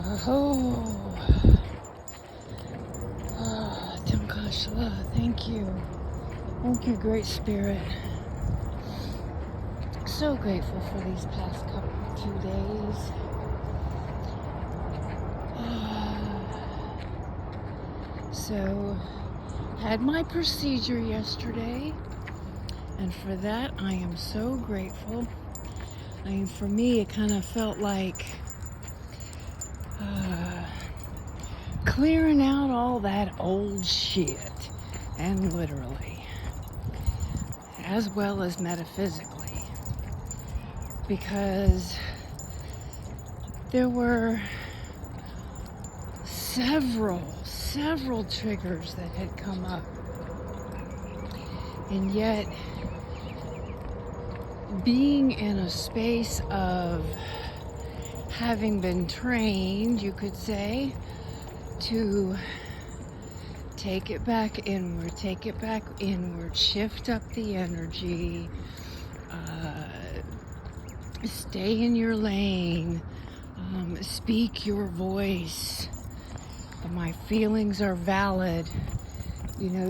Oh, Tankashla, thank you. Thank you, Great Spirit. So grateful for these past 2 days. So, had my procedure yesterday, and for that I am so grateful. I mean, for me, it kind of felt like clearing out all that old shit, and literally, as well as metaphysically, because there were several triggers that had come up, and yet being in a space of having been trained, you could say, to take it back inward, shift up the energy, stay in your lane, speak your voice, my feelings are valid,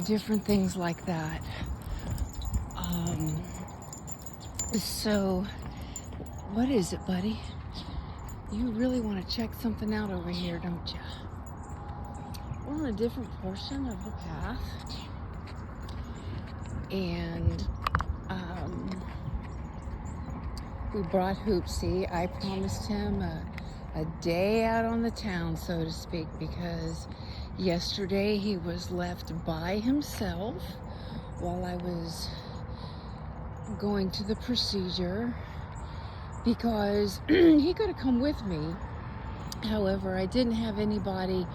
different things like that. So, what is it, buddy? You really want to check something out over here, don't you? We're on a different portion of the path, and we brought Hoopsie. I promised him a day out on the town, so to speak, because yesterday he was left by himself while I was going to the procedure, because he could have come with me. However, I didn't have anybody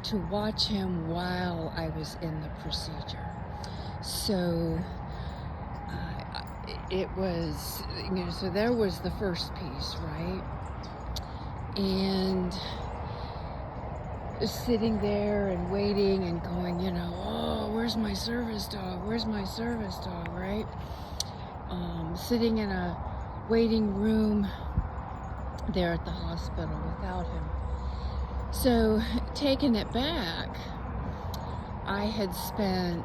to watch him while I was in the procedure. So it was, so there was the first piece, right? And sitting there and waiting and going, oh, where's my service dog? Right? Sitting in a waiting room there at the hospital without him. So, taking it back, I had spent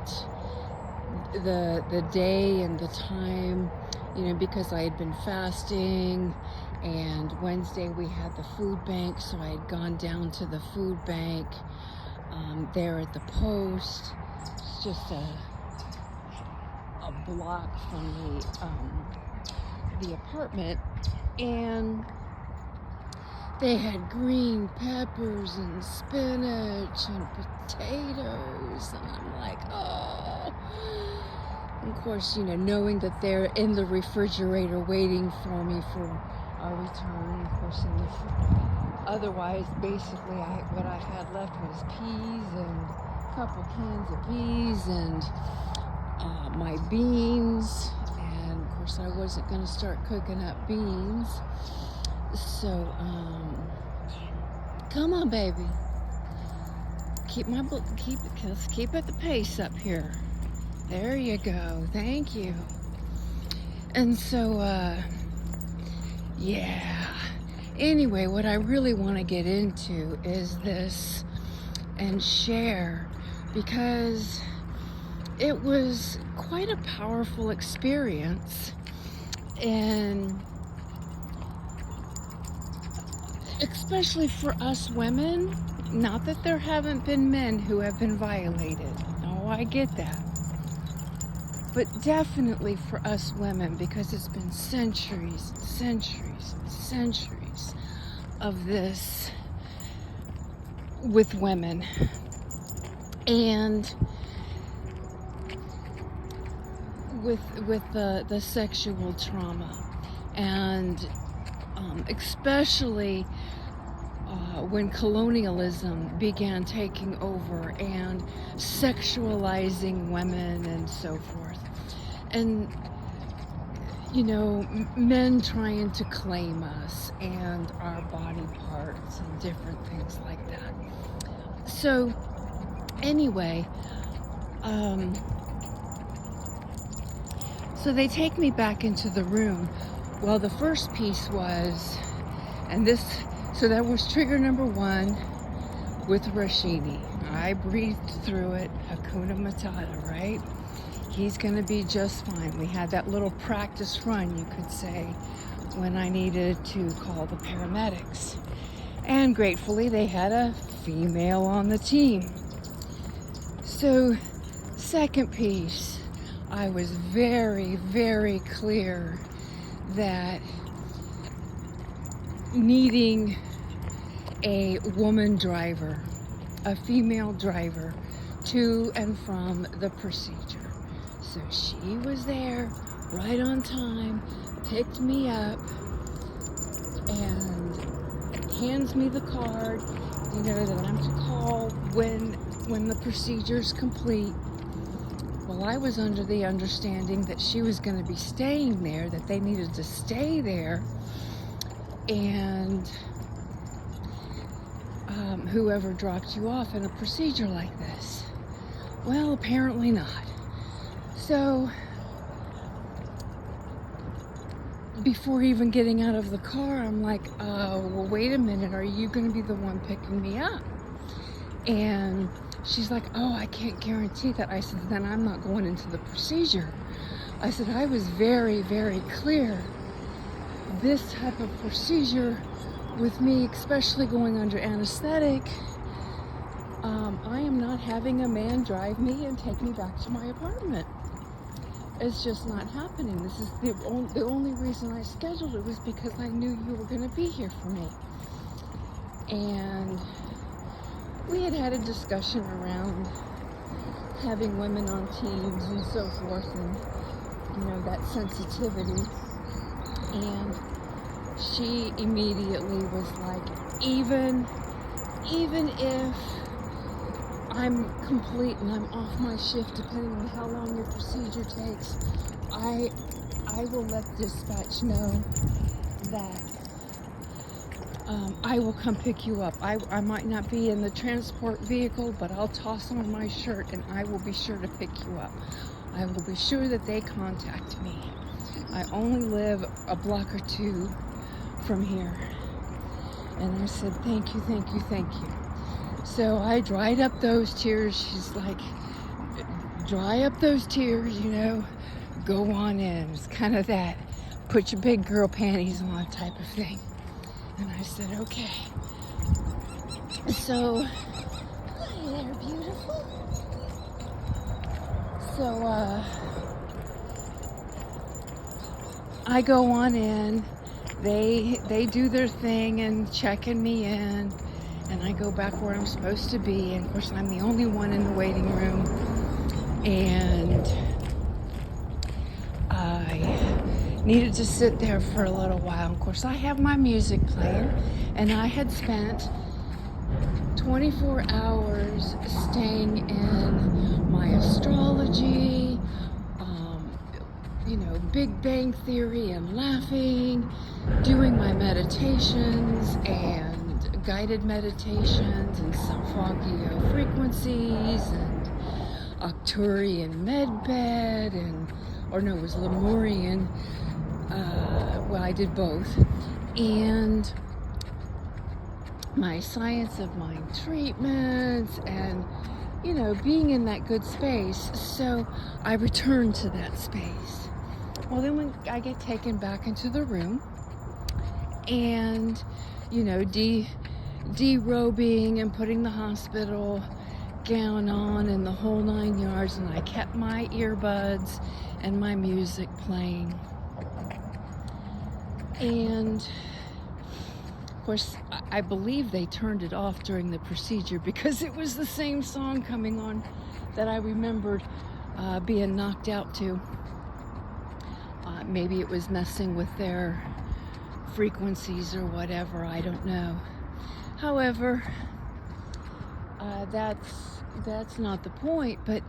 the day and the time, because I had been fasting, and Wednesday we had the food bank, so I had gone down to the food bank there at the post. It's just a block from the apartment, and they had green peppers and spinach and potatoes, and I'm like, oh. And of course, knowing that they're in the refrigerator waiting for me for our return. Of course, otherwise, basically, what I had left was peas and a couple cans of peas and my beans. And of course, I wasn't going to start cooking up beans. So, come on, baby. Let's keep at the pace up here. There you go. Thank you. And so, yeah. Anyway, what I really want to get into is this and share, because it was quite a powerful experience, and especially for us women. Not that there haven't been men who have been violated. No, I get that. But definitely for us women, because it's been centuries and centuries and centuries of this with women. And with the sexual trauma, and especially when colonialism began taking over and sexualizing women and so forth, and men trying to claim us and our body parts and different things like that. So anyway, so they take me back into the room. Well, the first piece was, and this So that was trigger number one with Rashidi. I breathed through it. Hakuna Matata, right? He's gonna be just fine. We had that little practice run, you could say, when I needed to call the paramedics. And gratefully, they had a female on the team. So, second piece, I was very, very clear that needing a woman driver, a female driver, to and from the procedure. So she was there right on time, picked me up, and hands me the card, that I'm to call when the procedure's complete. Well, I was under the understanding that she was going to be staying there, that they needed to stay there, and whoever dropped you off in a procedure like this. Well, apparently not. So, before even getting out of the car, I'm like, well, wait a minute, are you going to be the one picking me up? And she's like, oh, I can't guarantee that. I said, then I'm not going into the procedure. I said, I was very, very clear. This type of procedure with me, especially going under anesthetic, I am not having a man drive me and take me back to my apartment. It's just not happening. This is the only reason I scheduled it was because I knew you were going to be here for me. And we had a discussion around having women on teams and so forth, and that sensitivity. And she immediately was like, even if I'm complete and I'm off my shift, depending on how long your procedure takes, I will let dispatch know that I will come pick you up. I might not be in the transport vehicle, but I'll toss on my shirt and I will be sure to pick you up. I will be sure that they contact me. I only live a block or two from here. And I said, thank you, thank you, thank you. So I dried up those tears. She's like, dry up those tears, go on in. It's kind of that put your big girl panties on type of thing. And I said, okay. So, hi there, beautiful. So, I go on in. They do their thing and checking me in. And I go back where I'm supposed to be. And of course, I'm the only one in the waiting room. And I needed to sit there for a little while. Of course, I have my music playing. And I had spent 24 hours staying in my astrology, Big Bang Theory and laughing, doing my meditations and guided meditations and Sophrogio frequencies and Arcturian medbed it was Lemurian. I did both. And my science of mind treatments and, being in that good space. So I returned to that space. Well, then when I get taken back into the room and, derobing and putting the hospital gown on and the whole 9 yards, and I kept my earbuds and my music playing. And of course, I believe they turned it off during the procedure because it was the same song coming on that I remembered being knocked out to. Maybe it was messing with their frequencies or whatever, I don't know. However, that's not the point, but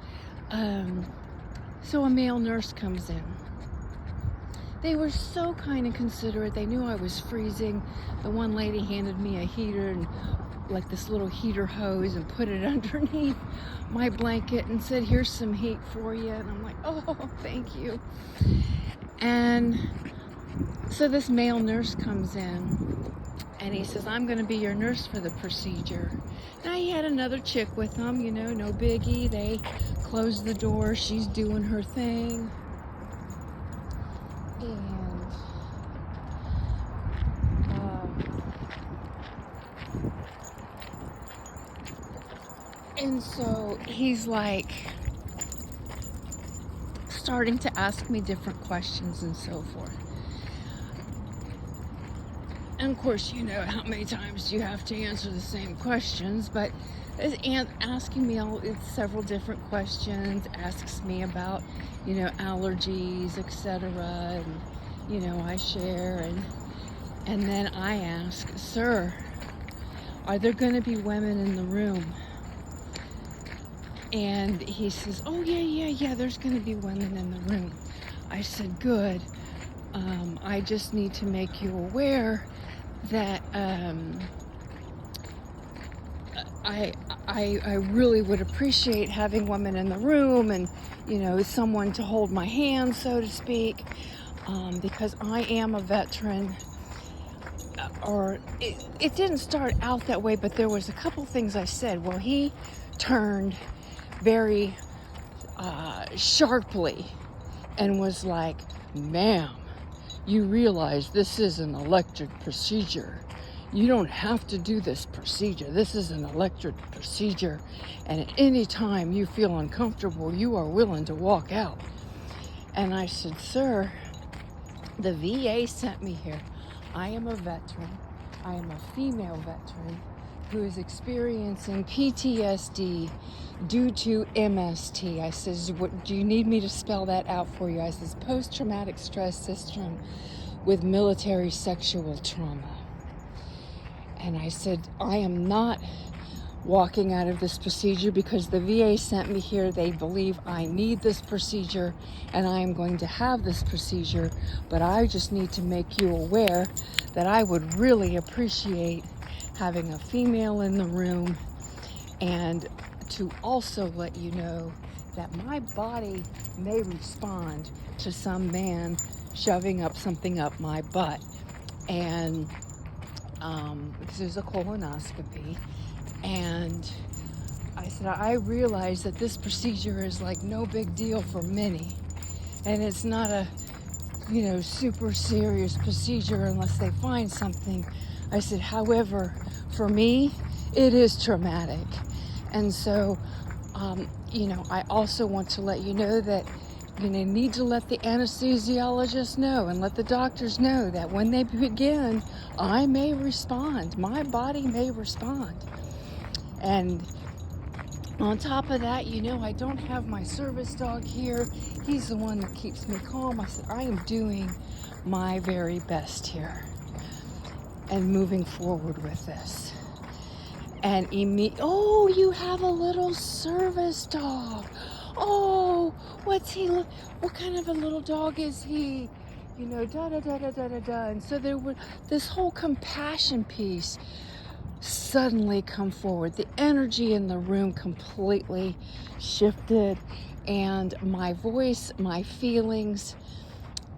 so a male nurse comes in. They were so kind and considerate. They knew I was freezing. The one lady handed me a heater and like this little heater hose and put it underneath my blanket and said, here's some heat for you. And I'm like, oh, thank you. And so this male nurse comes in And he says, I'm going to be your nurse for the procedure. Now, he had another chick with him, no biggie. They closed the door. She's doing her thing. And so he's like starting to ask me different questions and so forth. And of course, how many times you have to answer the same questions, but asking me several different questions, asks me about, allergies, etc. And, I share. And then I ask, sir, are there going to be women in the room? And he says, oh, yeah, there's going to be women in the room. I said, good. I just need to make you aware that I really would appreciate having women in the room and, someone to hold my hand, so to speak, because I am a veteran. Or it didn't start out that way, but there was a couple things I said. Well, he turned very sharply and was like, ma'am, you realize this is an electric procedure. You don't have to do this procedure. This is an electric procedure. And at any time you feel uncomfortable, you are willing to walk out. And I said, sir, the VA sent me here. I am a veteran. I am a female veteran who is experiencing PTSD due to MST. I says, what do you need me to spell that out for you? I says, post-traumatic stress syndrome with military sexual trauma. And I said, I am not walking out of this procedure because the VA sent me here. They believe I need this procedure and I am going to have this procedure, but I just need to make you aware that I would really appreciate having a female in the room, and to also let you know that my body may respond to some man shoving something up my butt. And this is a colonoscopy. And I said, I realize that this procedure is like no big deal for many. And it's not a, super serious procedure unless they find something. I said, however, for me, it is traumatic. And so, I also want to let you know that you need to let the anesthesiologist know and let the doctors know that when they begin, I may respond. My body may respond. And on top of that, I don't have my service dog here. He's the one that keeps me calm. I said, I am doing my very best here and moving forward with this. And oh, you have a little service dog. Oh, what's he? What kind of a little dog is he? Da. And so there was this whole compassion piece suddenly come forward. The energy in the room completely shifted, and my voice, my feelings,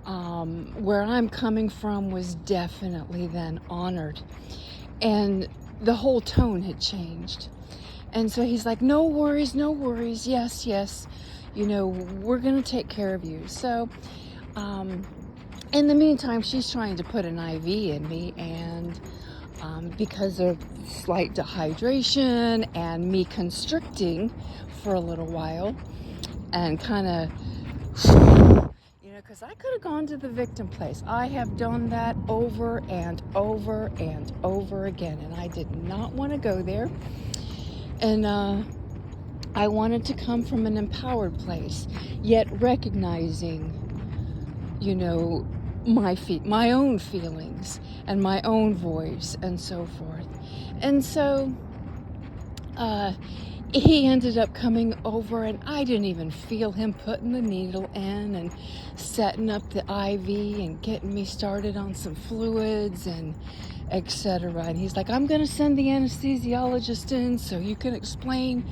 where I'm coming from was definitely then honored, and the whole tone had changed. And so he's like, no worries, yes, we're gonna take care of you. So in the meantime, she's trying to put an IV in me, and because of slight dehydration and me constricting for a little while, and kind of, because I could have gone to the victim place. I have done that over and over and over again, and I did not want to go there. And I wanted to come from an empowered place, yet recognizing, my own feelings and my own voice and so forth. And so he ended up coming over, and I didn't even feel him putting the needle in and setting up the IV and getting me started on some fluids and etc. And he's like, I'm going to send the anesthesiologist in so you can explain,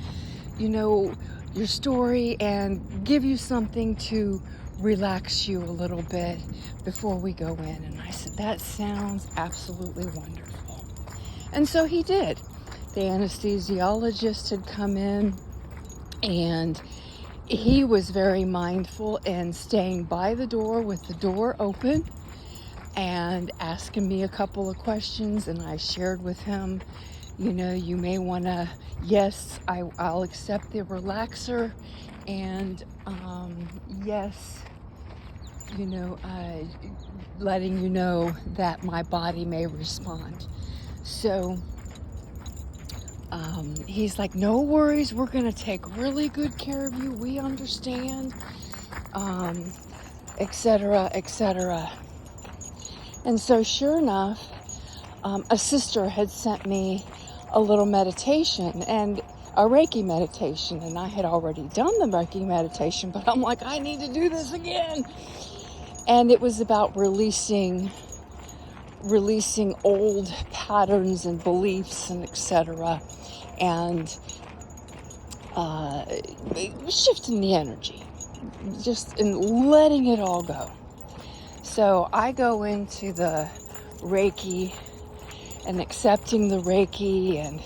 your story and give you something to relax you a little bit before we go in. And I said, that sounds absolutely wonderful. And so he did. The anesthesiologist had come in, and he was very mindful and staying by the door with the door open and asking me a couple of questions. And I shared with him, you may want to, yes, I'll accept the relaxer, and yes, letting you know that my body may respond. So he's like, no worries, we're going to take really good care of you. We understand, etc., etc. And so sure enough, a sister had sent me a little meditation and a Reiki meditation. And I had already done the Reiki meditation, but I'm like, I need to do this again. And it was about releasing old patterns and beliefs and etc. And shifting the energy, just in letting it all go. So I go into the Reiki and accepting the Reiki and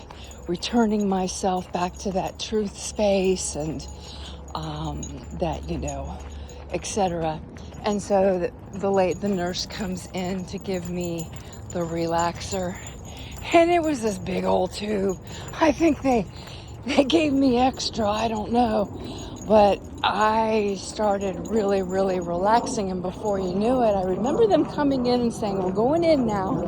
returning myself back to that truth space and that, etc. And so the nurse comes in to give me the relaxer, and it was this big old tube. I think they gave me extra, I don't know. But I started really, really relaxing, and before you knew it, I remember them coming in and saying, we're going in now.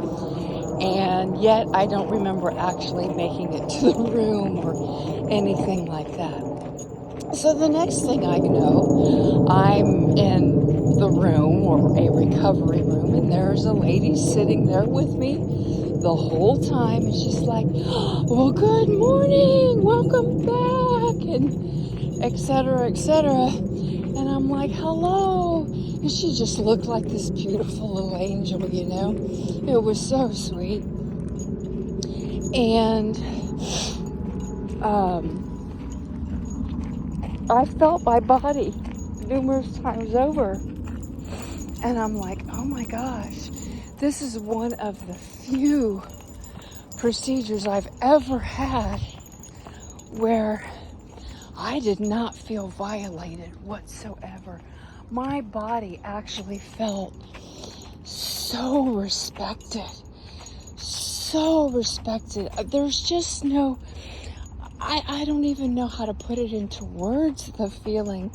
And yet I don't remember actually making it to the room or anything like that. So the next thing I know, I'm in the room, or a recovery room, and there's a lady sitting there with me the whole time, and she's like, well, good morning, welcome back, and etc., etc. And I'm like, hello. And she just looked like this beautiful little angel, It was so sweet. And I felt my body numerous times over. And I'm like, oh my gosh, this is one of the few procedures I've ever had where I did not feel violated whatsoever. My body actually felt so respected. So respected. There's just no, I don't even know how to put it into words, the feeling,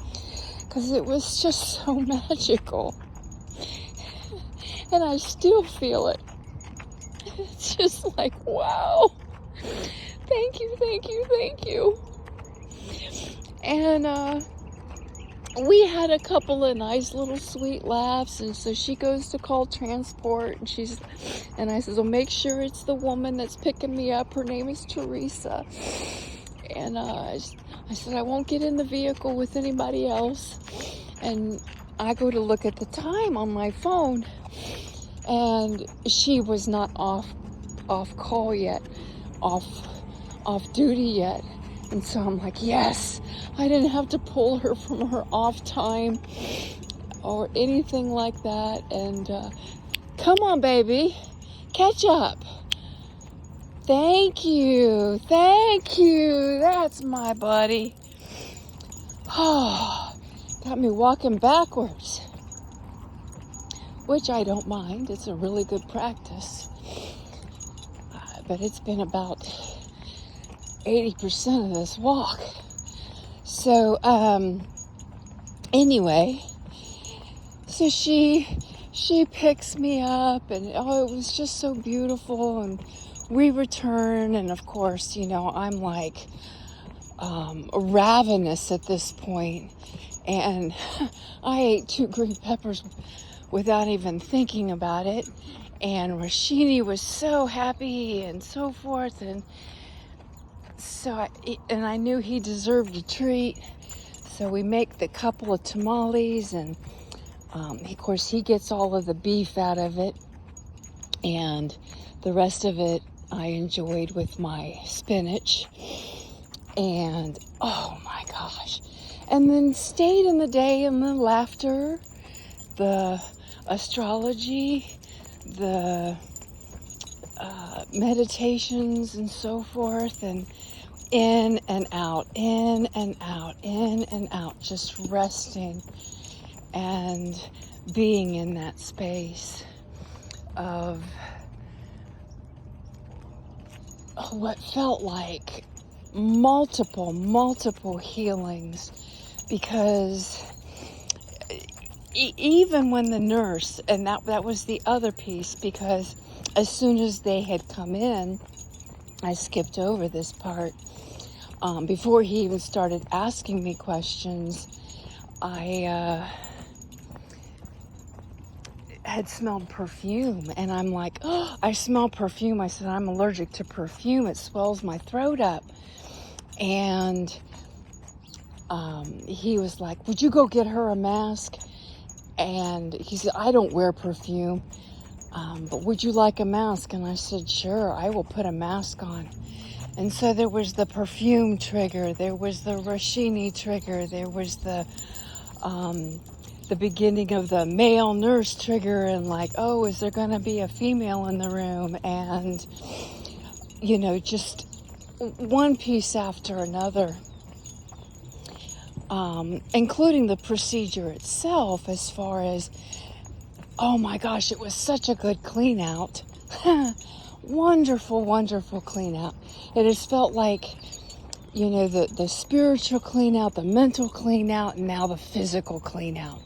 because it was just so magical. And I still feel it. It's just like, wow. Thank you, thank you, thank you. And we had a couple of nice little sweet laughs, and so she goes to call transport, and I says, well, make sure it's the woman that's picking me up. Her name is Teresa. And I said, I won't get in the vehicle with anybody else. And I go to look at the time on my phone, and she was not off call yet, off duty yet. And so I'm like, yes, I didn't have to pull her from her off time or anything like that. And come on, baby, catch up. Thank you. That's my buddy. Oh, got me walking backwards, which I don't mind. It's a really good practice. But it's been about 80% of this walk. So, anyway, so she picks me up, and it was just so beautiful, and we return, and of course, I'm like ravenous at this point, and I ate 2 green peppers without even thinking about it, and Rashini was so happy and so forth, and so I knew he deserved a treat. So we make the couple of tamales, and of course he gets all of the beef out of it, and the rest of it I enjoyed with my spinach. And oh my gosh, and then stayed in the day in the laughter, the astrology, the meditations and so forth, and in and out, in and out, in and out, just resting and being in that space of what felt like multiple healings, because even when the nurse, and that was the other piece, because as soon as they had come in, I skipped over this part. Before he even started asking me questions, I had smelled perfume, and I'm like, oh, I smell perfume. I said, I'm allergic to perfume. It swells my throat up. And he was like, would you go get her a mask? And he said, I don't wear perfume, but would you like a mask? And I said, sure, I will put a mask on. And so there was the perfume trigger, there was the Rashini trigger, there was the beginning of the male nurse trigger, and like, oh, is there going to be a female in the room? And, you know, just one piece after another, including the procedure itself, as far as, oh my gosh, it was such a good clean out. Wonderful clean out. It has felt like, you know, the spiritual clean out, the mental clean out, and now the physical clean out.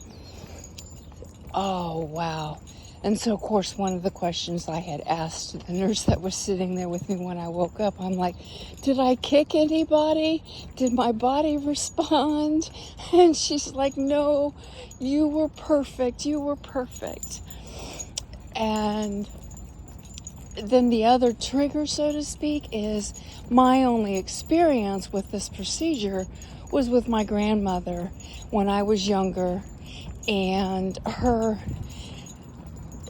Oh, wow. And so, of course, one of the questions I had asked the nurse that was sitting there with me when I woke up, I'm like, did I kick anybody? Did my body respond? And she's like, no, you were perfect. You were perfect. And then the other trigger, so to speak, is my only experience with this procedure was with my grandmother when I was younger, and her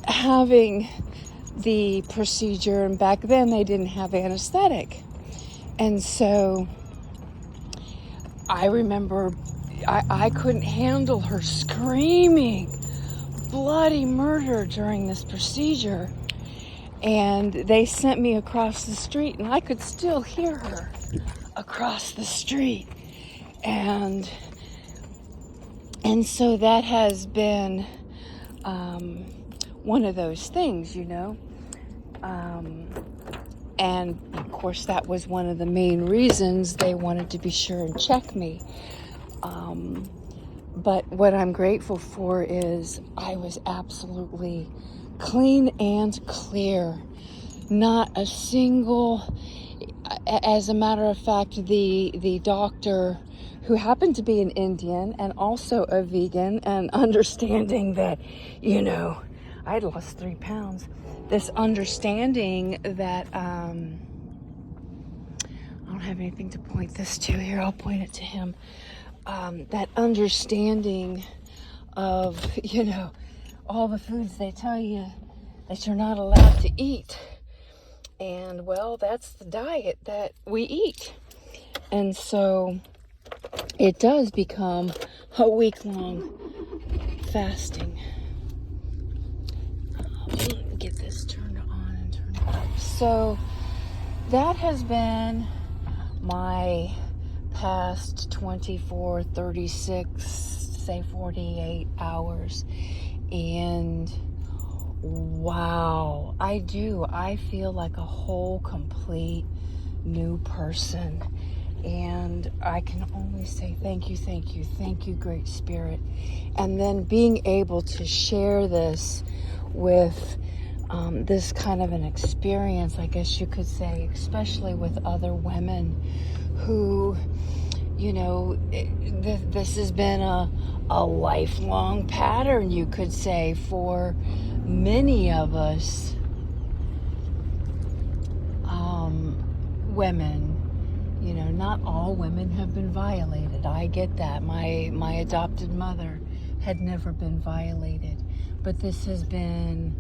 having the procedure, and back then they didn't have anesthetic. And so I remember I couldn't handle her screaming bloody murder during this procedure. And they sent me across the street, and I could still hear her across the street. And so that has been one of those things, you know. And of course, that was one of the main reasons they wanted to be sure and check me. But what I'm grateful for is I was absolutely clean and clear. Not a single, as a matter of fact, the doctor, who happened to be an Indian and also a vegan, and understanding that, you know, I had lost 3 pounds. This understanding that, I don't have anything to point this to here, I'll point it to him. That understanding of, you know, all the foods they tell you that you're not allowed to eat. And, well, that's the diet that we eat. And so it does become a week-long fasting. Get this turned on and turned off. So that has been my past 24, 36, say 48 hours. And wow, I feel like a whole, complete new person. And I can only say thank you, Great Spirit. And then being able to share this with this kind of an experience, I guess you could say, especially with other women who, you know, this has been a lifelong pattern, you could say, for many of us women. You know, not all women have been violated. I get that. My adopted mother had never been violated. But this has been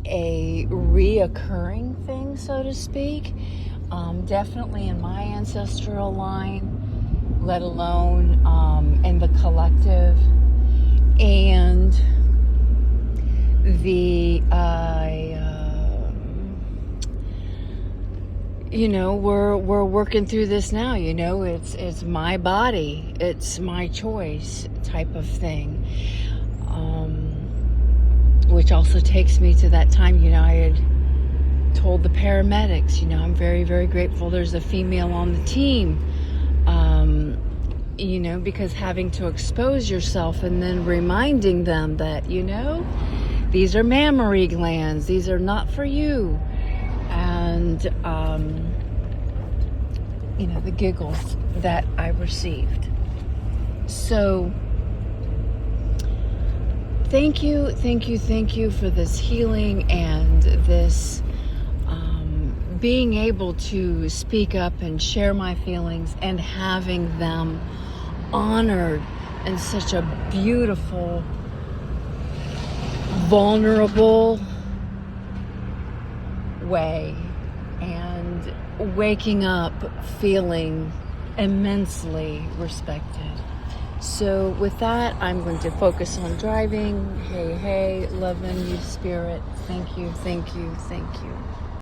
a reoccurring thing, so to speak. Definitely in my ancestral line, let alone in the collective. And we're working through this now. It's my body, it's my choice type of thing. Which also takes me to that time, I had told the paramedics, I'm very, very grateful there's a female on the team. Because having to expose yourself and then reminding them that, these are mammary glands, these are not for you. And, the giggles that I received. So, thank you for this healing and this being able to speak up and share my feelings and having them honored in such a beautiful, vulnerable way, and waking up feeling immensely respected. So with that, I'm going to focus on driving. Hey, loving you, Spirit. Thank you.